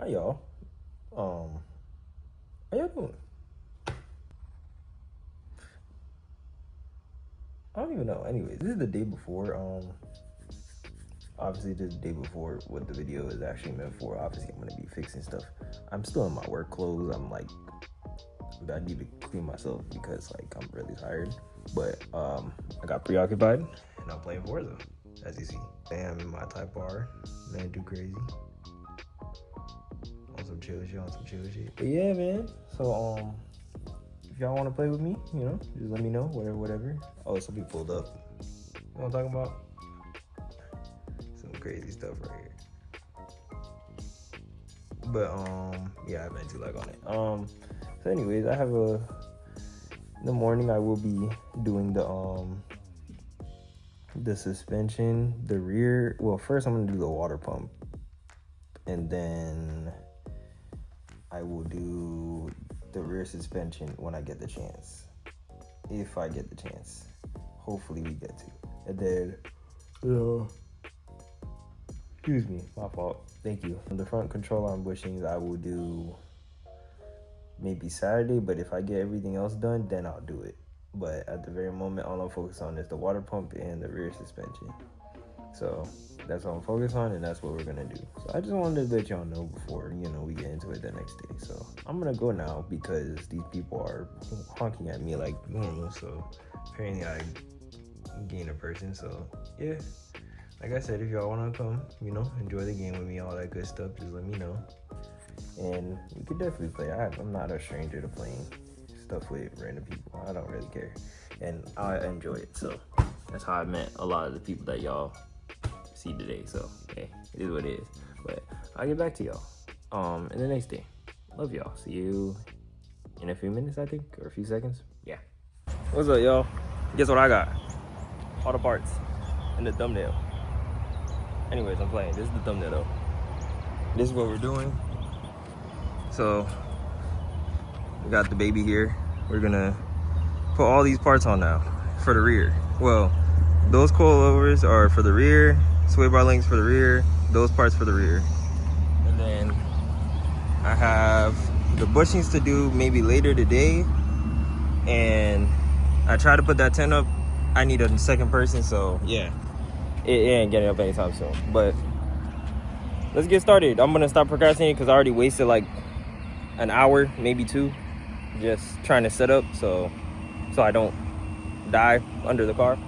Hi y'all. How y'all doing? I don't even know. Anyways, this is the day before. Obviously this is the day before what the video is actually meant for. Obviously I'm gonna be fixing stuff. I'm still in my work clothes. I need to clean myself because I'm really tired. But I got preoccupied and I'm playing Forza, as you see. I'm in my Type R. Man, too crazy. On some chill shit. But yeah, man. So if y'all want to play with me, just let me know. Whatever. Oh, somebody pulled up. You know what I'm talking about? Some crazy stuff right here. But yeah, I've been too on it. So anyways, I have in the morning I will be doing the suspension, the rear. Well, first I'm gonna do the water pump, and then I will do the rear suspension when I get the chance. If I get the chance. Hopefully we get to. And then, excuse me, my fault. Thank you. The front control arm bushings I will do maybe Saturday, but if I get everything else done, then I'll do it. But at the very moment, all I'm focused on is the water pump and the rear suspension. So that's what I'm focused on, and that's what we're gonna do. So I just wanted to let y'all know before, we get into it the next day. So I'm gonna go now because these people are honking at me like normal. So apparently I gained a person. So yeah, like I said, if y'all wanna come, enjoy the game with me, all that good stuff, just let me know. And we could definitely play. I'm not a stranger to playing stuff with random people. I don't really care, and I enjoy it. So that's how I met a lot of the people that y'all see today. So hey, it is what it is. But I'll get back to y'all in the next day. Love y'all. See you in a few minutes, I think, or a few seconds. Yeah. What's up, y'all? Guess what I got? All the parts and the thumbnail. Anyways, I'm playing. This is the thumbnail though. This is what we're doing. So we got the baby here. We're gonna put all these parts on now for the rear. Well, those coilovers are for the rear, sway bar links for the rear, those parts for the rear. And then I have the bushings to do maybe later today. And I tried to put that tent up. I need a second person, so yeah. It ain't getting up anytime soon. But let's get started. I'm gonna stop procrastinating because I already wasted an hour, maybe two, just trying to set up so I don't die under the car.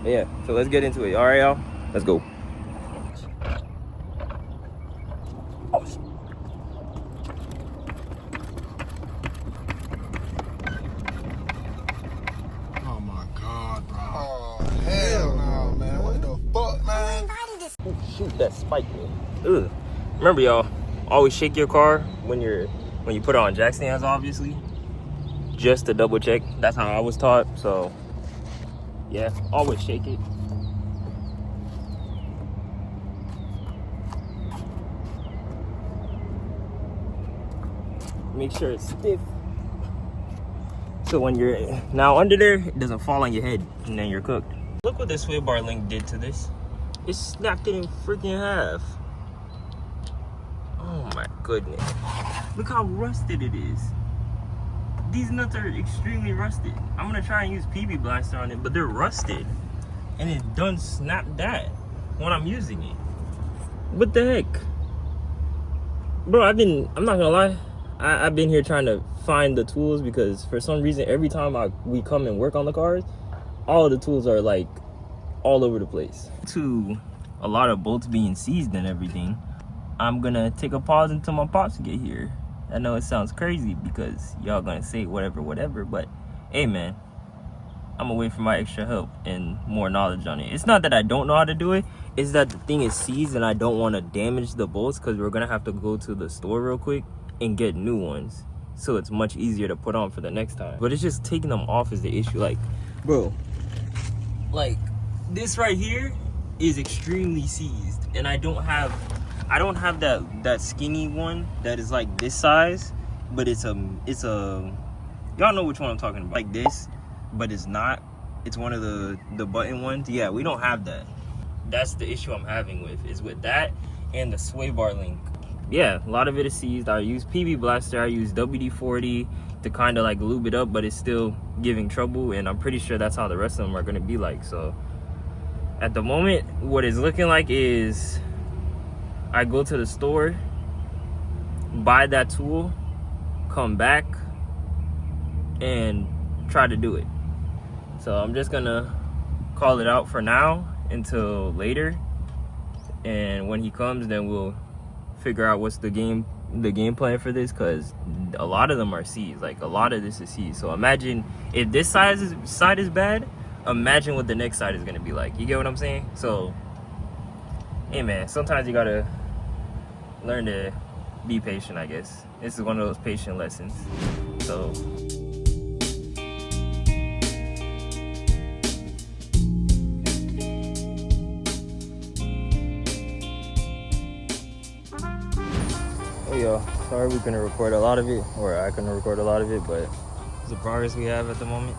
But yeah, so let's get into it. All right, y'all, let's go. Oh my God, bro. Oh hell no, man. What the fuck, man? Oh, shoot, that spiked me. Ugh. Remember, y'all, always shake your car when you put it on jack stands, obviously, just to double check. That's how I was taught. So yeah, always shake it. Make sure it's stiff. So when you're now under there, it doesn't fall on your head and then you're cooked. Look what this sway bar link did to this. It snapped it in freaking half. Oh my goodness. Look how rusted it is. These nuts are extremely rusted. I'm gonna try and use PB Blaster on it, but they're rusted. And it done snapped that when I'm using it. What the heck? Bro, I'm not gonna lie. I've been here trying to find the tools because for some reason, every time we come and work on the cars, all of the tools are all over the place. To a lot of bolts being seized and everything, I'm gonna take a pause until my pops get here. I know it sounds crazy because y'all gonna say whatever, but hey man, I'm gonna wait for my extra help and more knowledge on it. It's not that I don't know how to do it, it's that the thing is seized and I don't want to damage the bolts because we're gonna have to go to the store real quick and get new ones. So it's much easier to put on for the next time. But it's just taking them off is the issue. Bro, this right here is extremely seized and I don't have that skinny one that is this size, but it's a y'all know which one I'm talking about. Like this, but it's not. It's one of the button ones. Yeah, we don't have that. That's the issue I'm having with that and the sway bar link. yeah, a lot of it is seized. I use PB Blaster, I use WD-40 to kind of like lube it up, but it's still giving trouble, and I'm pretty sure that's how the rest of them are going to be like. So at the moment, what it's looking like is I go to the store, buy that tool, come back, and try to do it. So I'm just gonna call it out for now until later, and when he comes, then we'll figure out what's the game plan for this, because a lot of them are C's. Like, a lot of this is C's. So imagine if this side is bad, imagine what the next side is gonna be like. You get what I'm saying? So hey man, sometimes you gotta learn to be patient, I guess. This is one of those patient lessons. So hey y'all, sorry we couldn't record a lot of it, or I couldn't record a lot of it, but it's the progress we have at the moment.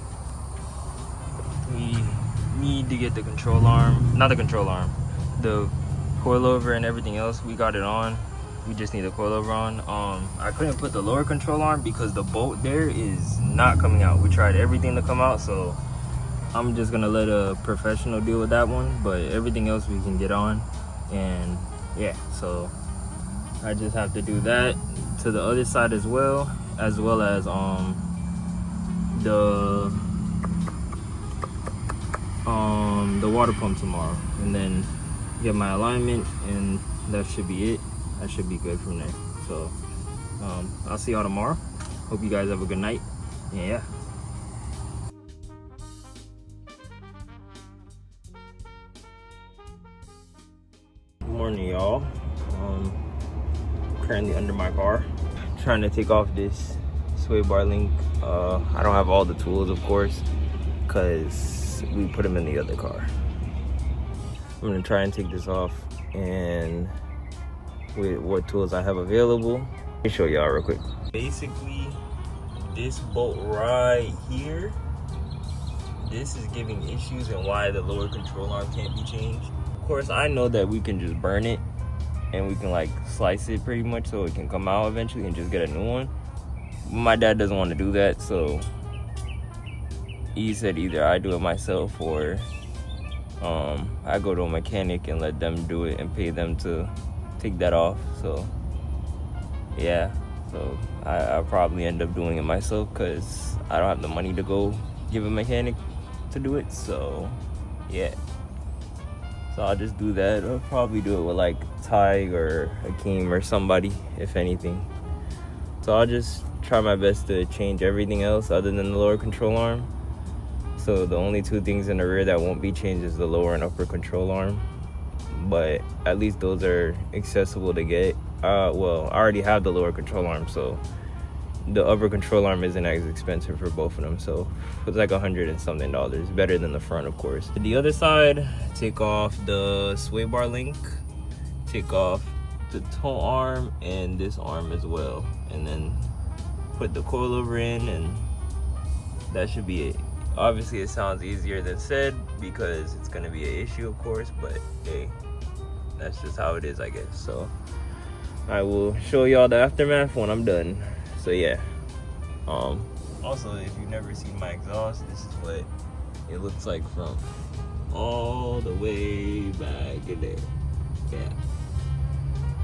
We need to get the control arm, not the control arm, the coilover and everything else. We got it on. We just need the coilover on. I couldn't put the lower control arm because the bolt there is not coming out. We tried everything to come out, so I'm just gonna let a professional deal with that one, but everything else we can get on. And yeah, so I just have to do that to the other side as well as the water pump tomorrow, and then get my alignment, and that should be it. I should be good from there. So I'll see y'all tomorrow. Hope you guys have a good night. Yeah. Good morning, y'all. Currently under my car, trying to take off this sway bar link. I don't have all the tools, of course, because we put them in the other car. I'm gonna try and take this off, and with what tools I have available, let me show y'all real quick. Basically, this bolt right here, this is giving issues and why the lower control arm can't be changed. Of course, I know that we can just burn it and we can like slice it pretty much so it can come out eventually and just get a new one. My dad doesn't want to do that, so he said either I do it myself or I go to a mechanic and let them do it and pay them to take that off. So yeah, so I'll probably end up doing it myself because I don't have the money to go give a mechanic to do it. So yeah, so I'll just do that. I'll probably do it with like Ty or Hakeem or somebody, if anything. So I'll just try my best to change everything else other than the lower control arm. So the only two things in the rear that won't be changed is the lower and upper control arm, but at least those are accessible to get. Well, I already have the lower control arm, so the upper control arm isn't as expensive for both of them, so it's like $100 and something, better than the front, of course. The other side, take off the sway bar link, take off the toe arm and this arm as well, and then put the coilover in, and that should be it. Obviously it sounds easier than said because it's going to be an issue, of course, but hey, that's just how it is, I guess. So I will show y'all the aftermath when I'm done. So yeah, also, if you've never seen my exhaust, this is what it looks like from all the way back in there. Yeah,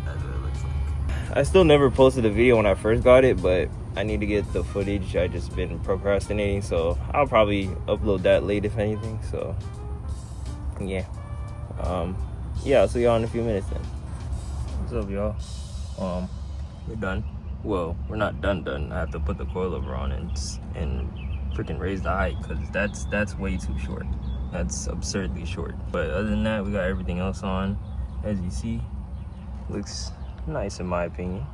that's what it looks like. I still never posted a video when I first got it, but I need to get the footage. I just been procrastinating, so I'll probably upload that late if anything. So yeah, yeah, I'll see y'all in a few minutes then. What's up, y'all? We're done. Well, we're not done. I have to put the coilover on and freaking raise the height, because that's way too short. That's absurdly short. But other than that, we got everything else on. As you see, looks nice in my opinion.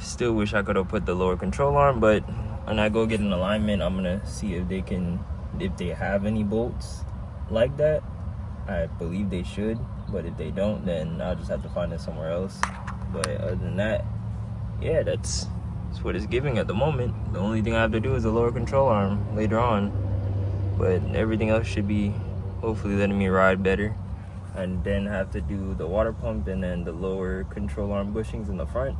Still wish I could have put the lower control arm, but when I go get an alignment, I'm gonna see if they have any bolts like that. I believe they should, but if they don't, then I'll just have to find it somewhere else. But other than that, yeah, that's what it's giving at the moment. The only thing I have to do is the lower control arm later on, but everything else should be hopefully letting me ride better. and then have to do the water pump and then the lower control arm bushings in the front,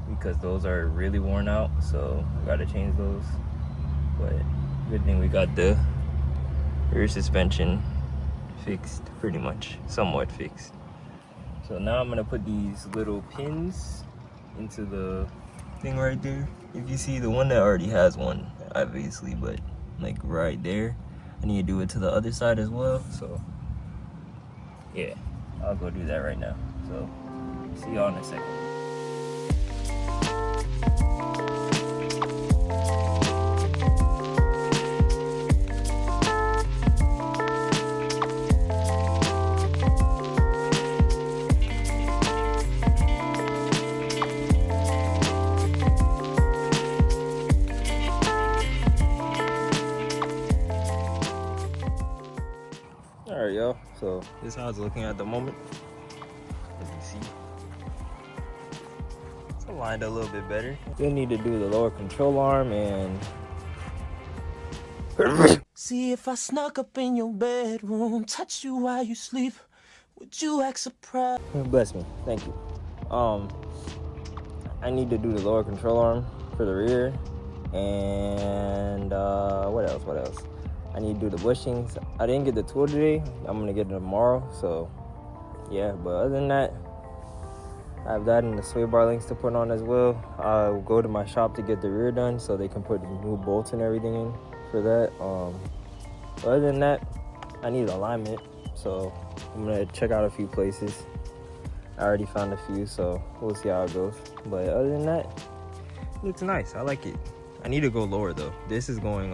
because those are really worn out, so we gotta change those. But good thing we got the rear suspension fixed, pretty much, somewhat fixed. So now I'm gonna put these little pins into the thing right there. If you see, the one that already has one, obviously, but like right there, I need to do it to the other side as well. So yeah, I'll go do that right now. So see y'all in a second. Alright, y'all, so this is how it's looking at the moment. As you see, it's aligned a little bit better. Still need to do the lower control arm and see if I snuck up in your bedroom, touch you while you sleep, would you act surprised? bless me, thank you. I need to do the lower control arm for the rear, and what else? I need to do the bushings. I didn't get the tool today. I'm gonna get it tomorrow. So yeah, but other than that, I have that and the sway bar links to put on as well. I'll go to my shop to get the rear done so they can put the new bolts and everything in for that. But other than that, I need alignment. So I'm gonna check out a few places. I already found a few, so we'll see how it goes. But other than that, it looks nice. I like it. I need to go lower though. This is going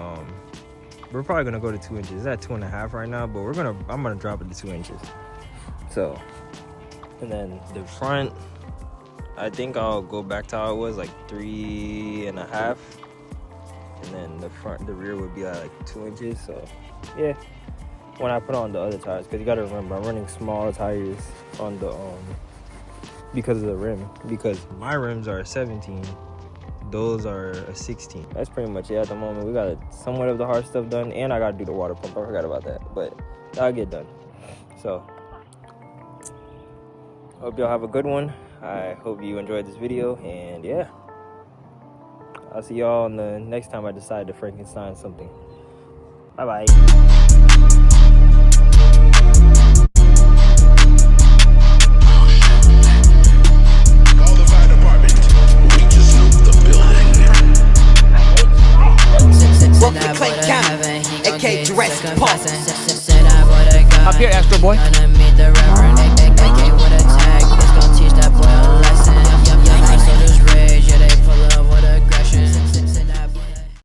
we're probably gonna go to 2 inches. It's at 2.5 right now, but I'm gonna drop it to 2 inches. So, and then the front, I think I'll go back to how it was, like 3.5. And then the rear would be at like 2 inches. So yeah, when I put on the other tires, because you gotta remember I'm running small tires on the because of the rim, because my rims are a 17. Those are a 16. That's pretty much it at the moment. We got somewhat of the hard stuff done, and I gotta do the water pump. I forgot about that, but that'll get done. So hope y'all have a good one. I hope you enjoyed this video, and yeah, I'll see y'all on the next time I decide to Frankenstein something. Bye bye. Up here, Astro Boy.